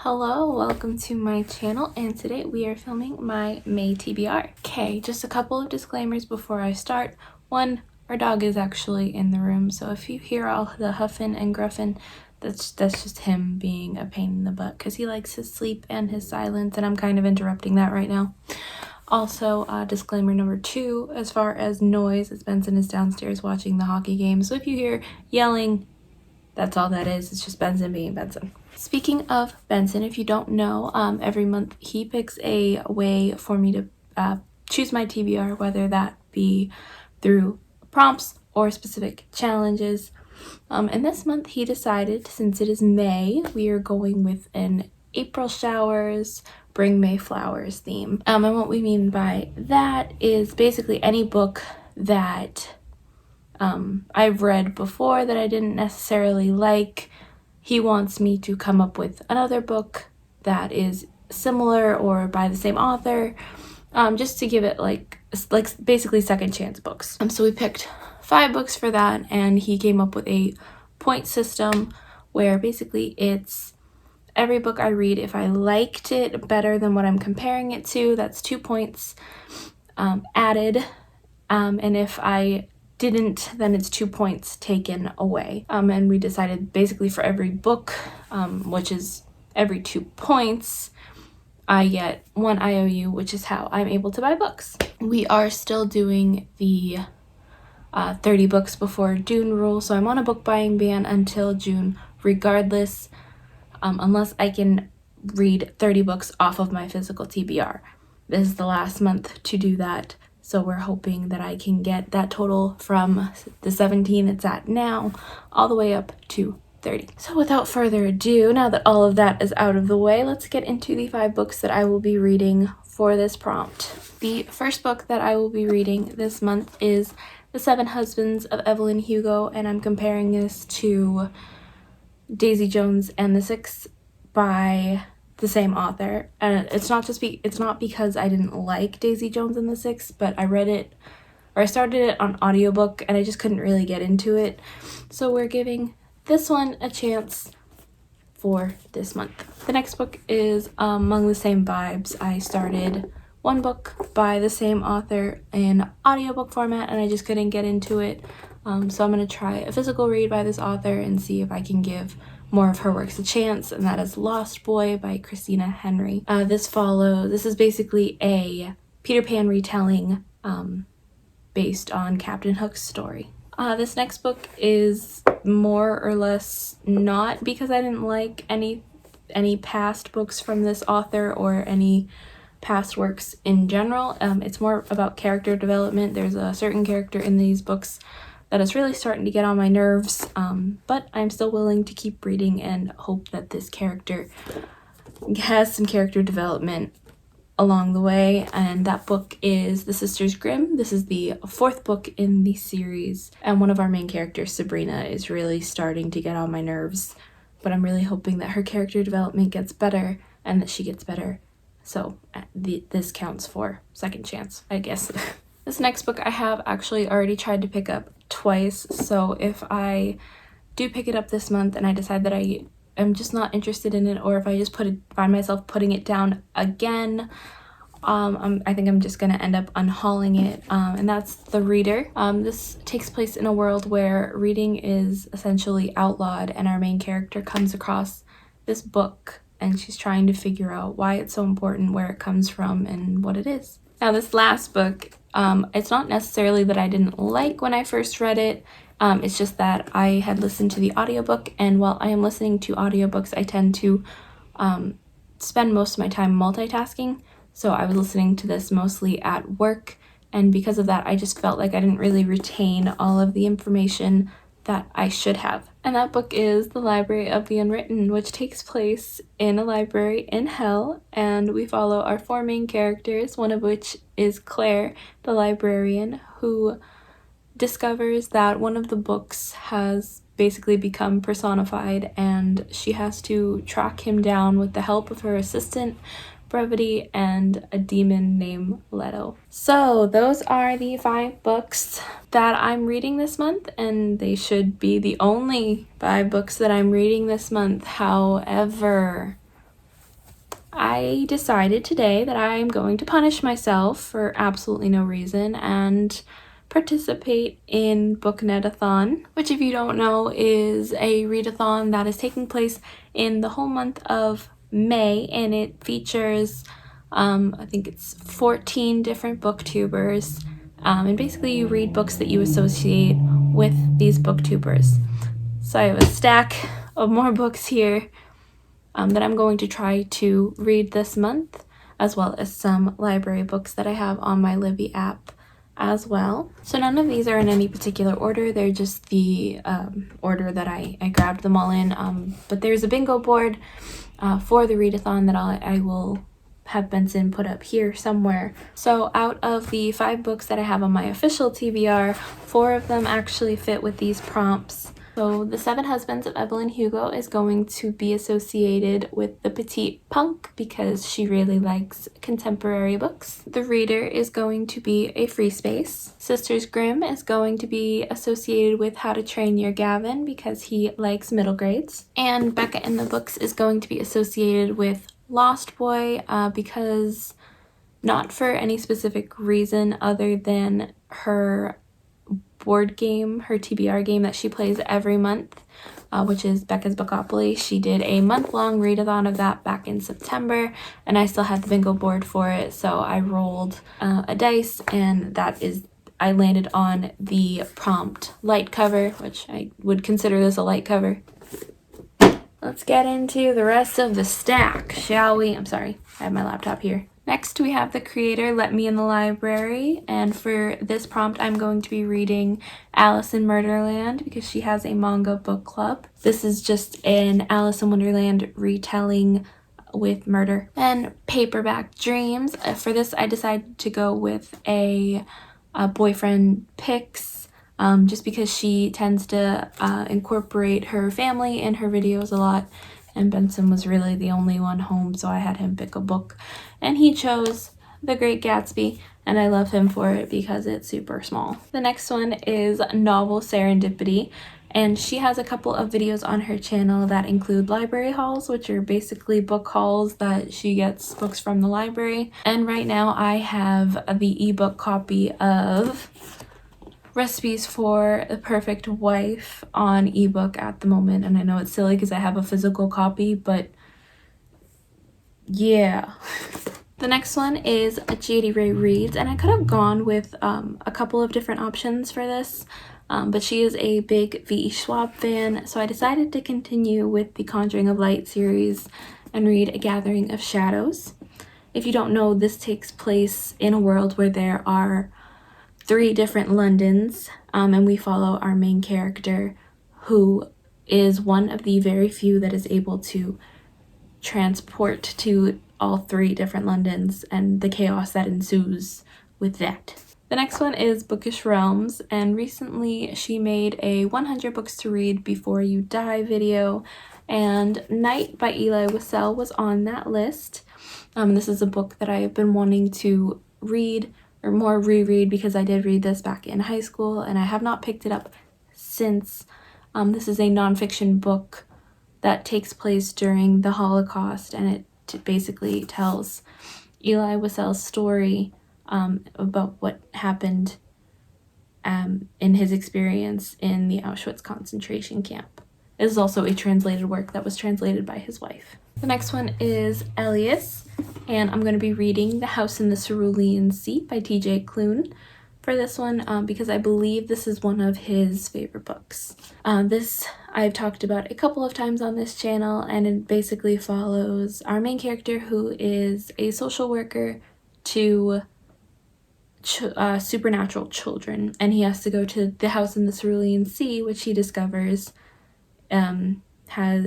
Hello, welcome to my channel, and today we are filming my May TBR. Okay, just a couple of disclaimers before I start. One, our dog is actually in the room, so if you hear all the huffing and gruffing, that's just him being a pain in the butt because he likes his sleep and his silence, and I'm kind of interrupting that right now. Also, disclaimer number 2, as far as noise, as Benson is downstairs watching the hockey game, so if you hear yelling, that's all that is. It's just Benson being Benson. Speaking of Benson, if you don't know, every month he picks a way for me to choose my TBR, whether that be through prompts or specific challenges. And this month he decided, since it is May, we are going with an April showers, bring May flowers theme. And what we mean by that is basically any book that I've read before that I didn't necessarily like. He wants me to come up with another book that is similar or by the same author, just to give it like basically second chance books. So we picked 5 books for that, and he came up with a point system where basically it's every book I read, if I liked it better than what I'm comparing it to, that's 2 points added, and if I didn't, then it's 2 points taken away. And we decided basically for every book, which is every 2 points, I get 1 IOU, which is how I'm able to buy books. We are still doing the 30 books before June rule, so I'm on a book buying ban until June regardless, unless I can read 30 books off of my physical TBR. This is the last month to do that. So we're hoping that I can get that total from the 17 it's at now all the way up to 30. So without further ado, now that all of that is out of the way, let's get into the 5 books that I will be reading for this prompt. The first book that I will be reading this month is The 7 Husbands of Evelyn Hugo, and I'm comparing this to Daisy Jones and the Six by the same author. And it's not because I didn't like Daisy Jones and the Six, but I read it, or I started it on audiobook and I just couldn't really get into it. So we're giving this one a chance for this month. The next book is Among the Same Vibes. I started one book by the same author in audiobook format and I just couldn't get into it. So I'm going to try a physical read by this author and see if I can give more of her works a chance, and that is Lost Boy by Christina Henry. This is basically a Peter Pan retelling based on Captain Hook's story. This next book is more or less not because I didn't like any past books from this author or any past works in general. It's more about character development. There's a certain character in these books that is really starting to get on my nerves, but I'm still willing to keep reading and hope that this character has some character development along the way. And that book is The Sisters Grimm. This is the 4th book in the series, and one of our main characters, Sabrina, is really starting to get on my nerves, but I'm really hoping that her character development gets better and that she gets better. So this counts for second chance, I guess. This next book I have actually already tried to pick up twice, so if I do pick it up this month and I decide that I am just not interested in it, or if I just find myself putting it down again, I think I'm just going to end up unhauling it, and that's The Reader. This takes place in a world where reading is essentially outlawed, and our main character comes across this book, and she's trying to figure out why it's so important, where it comes from, and what it is. Now, this last book, it's not necessarily that I didn't like when I first read it, it's just that I had listened to the audiobook, and while I am listening to audiobooks, I tend to spend most of my time multitasking, so I was listening to this mostly at work, and because of that, I just felt like I didn't really retain all of the information that I should have. And that book is The Library of the Unwritten, which takes place in a library in hell, and we follow our 4 main characters, one of which is Claire, the librarian, who discovers that one of the books has basically become personified, and she has to track him down with the help of her assistant, Brevity, and a demon named Leto. So those are the 5 books that I'm reading this month, and they should be the only 5 books that I'm reading this month. However, I decided today that I'm going to punish myself for absolutely no reason and participate in Booknetathon, which, if you don't know, is a readathon that is taking place in the whole month of May, and it features I think it's 14 different booktubers, and basically you read books that you associate with these booktubers. So I have a stack of more books here that I'm going to try to read this month, as well as some library books that I have on my Libby app as well. So none of these are in any particular order, they're just the order that I grabbed them all in, but there's a bingo board for the readathon that I will have Benson put up here somewhere. So out of the 5 books that I have on my official TBR, 4 of them actually fit with these prompts. So The 7 Husbands of Evelyn Hugo is going to be associated with the petite punk because she really likes contemporary books. The Reader is going to be a free space. Sisters Grimm is going to be associated with How to Train Your Gavin because he likes middle grades. And Becca in the Books is going to be associated with Lost Boy because not for any specific reason other than her board game, her TBR game that she plays every month, which is Becca's Bookopoly. She did a month-long readathon of that back in September, and I still had the bingo board for it, so I rolled a dice, and I landed on the prompt light cover, which I would consider this a light cover. Let's get into the rest of the stack, shall we? I'm sorry, I have my laptop here. Next, we have the creator Let Me in the Library, and for this prompt, I'm going to be reading Alice in Murderland because she has a manga book club. This is just an Alice in Wonderland retelling with murder. And Paperback Dreams. For this, I decided to go with a boyfriend picks, just because she tends to incorporate her family in her videos a lot, and Benson was really the only one home, so I had him pick a book, and he chose The Great Gatsby, and I love him for it because it's super small. The next one is Novel Serendipity, and she has a couple of videos on her channel that include library hauls, which are basically book hauls that she gets books from the library. And right now I have the ebook copy of Recipes for the Perfect Wife on ebook at the moment, and I know it's silly because I have a physical copy, but yeah. The next one is J.D. Ray Reads, and I could have gone with a couple of different options for this, but she is a big V.E. Schwab fan, so I decided to continue with the Conjuring of Light series and read A Gathering of Shadows. If you don't know, this takes place in a world where there are 3 different Londons, and we follow our main character, who is one of the very few that is able to transport to all 3 different Londons and the chaos that ensues with that. The next one is Bookish Realms, and recently she made a 100 books to read before you die video, and Night by Eli Wiesel was on that list. This is a book that I have been wanting to read, or more reread, because I did read this back in high school and I have not picked it up since. This is a nonfiction book that takes place during the Holocaust, and it basically tells Eli Wiesel's story about what happened in his experience in the Auschwitz concentration camp. It is also a translated work that was translated by his wife. The next one is Elias, and I'm going to be reading The House in the Cerulean Sea by T.J. Klune for this one because I believe this is one of his favorite books. This I've talked about a couple of times on this channel, and it basically follows our main character, who is a social worker to supernatural children, and he has to go to the house in the Cerulean Sea, which he discovers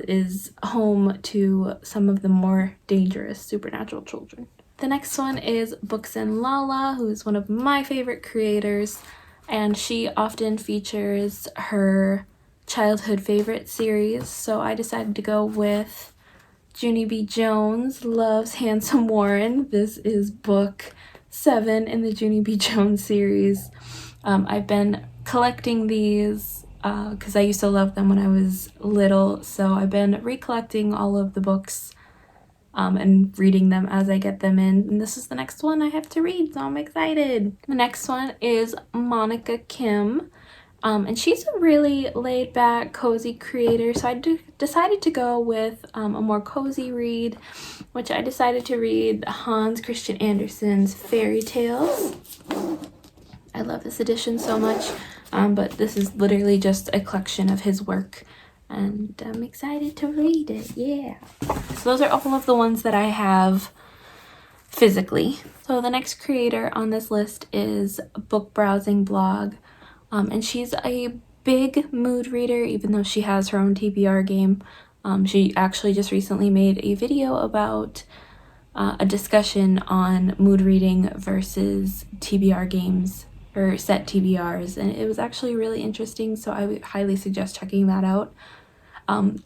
is home to some of the more dangerous supernatural children. The next one is Books and Lala, who is one of my favorite creators, and she often features her childhood favorite series, so I decided to go with Junie B. Jones Loves Handsome Warren. This is book 7 in the Junie B. Jones series. I've been collecting these because I used to love them when I was little, so I've been recollecting all of the books and reading them as I get them in. And this is the next one I have to read, so I'm excited. The next one is Monica Kim. And she's a really laid-back, cozy creator, so I decided to go with a more cozy read, which I decided to read Hans Christian Andersen's Fairy Tales. I love this edition so much, but this is literally just a collection of his work, and I'm excited to read it, yeah. So those are all of the ones that I have physically. So the next creator on this list is Book Browsing Blog. And she's a big mood reader, even though she has her own TBR game. She actually just recently made a video about a discussion on mood reading versus TBR games, or set TBRs, and it was actually really interesting, so I would highly suggest checking that out.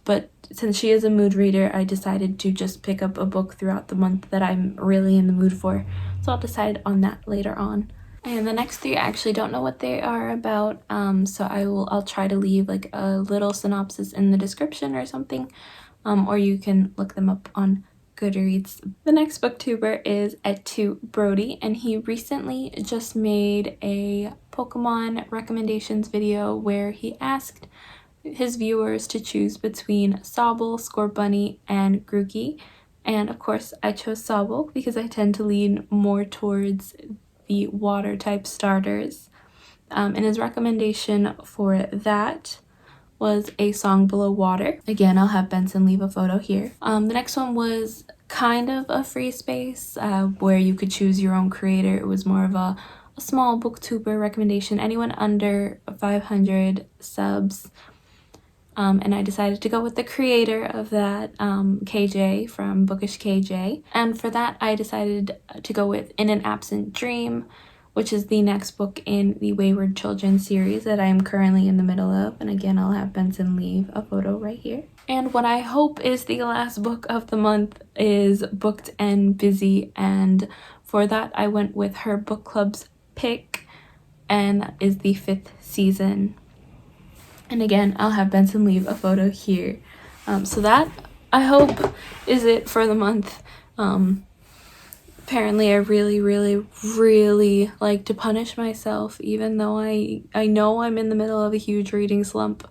But since she is a mood reader, I decided to just pick up a book throughout the month that I'm really in the mood for, so I'll decide on that later on. And the next three, I actually don't know what they are about, so I'll try to leave like a little synopsis in the description or something, or you can look them up on Goodreads. The next booktuber is Etu Brody, and he recently just made a Pokemon recommendations video where he asked his viewers to choose between Sobble, Scorbunny, and Grookey. And of course I chose Sobble because I tend to lean more towards the water type starters, and his recommendation for that was A Song Below Water. Again, I'll have Benson leave a photo here. The next one was kind of a free space where you could choose your own creator. It was more of a small booktuber recommendation, anyone under 500 subs. And I decided to go with the creator of that, KJ from Bookish KJ. And for that, I decided to go with In an Absent Dream, which is the next book in the Wayward Children series that I am currently in the middle of. And again, I'll have Benson leave a photo right here. And what I hope is the last book of the month is Booked and Busy. And for that, I went with her book club's pick, and that is the 5th season. And again, I'll have Benson leave a photo here. So that, I hope, is it for the month. Apparently, I really like to punish myself, even though I know I'm in the middle of a huge reading slump.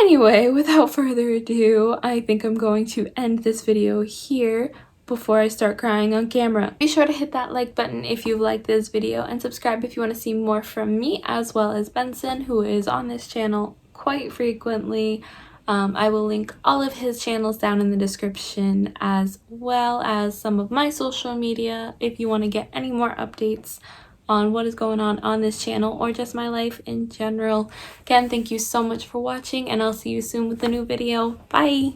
Anyway, without further ado, I think I'm going to end this video here before I start crying on camera. Be sure to hit that like button if you liked this video, and subscribe if you want to see more from me, as well as Benson, who is on this channel quite frequently. I will link all of his channels down in the description, as well as some of my social media if you want to get any more updates on what is going on this channel, or just my life in general. Again, thank you so much for watching, and I'll see you soon with a new video. Bye!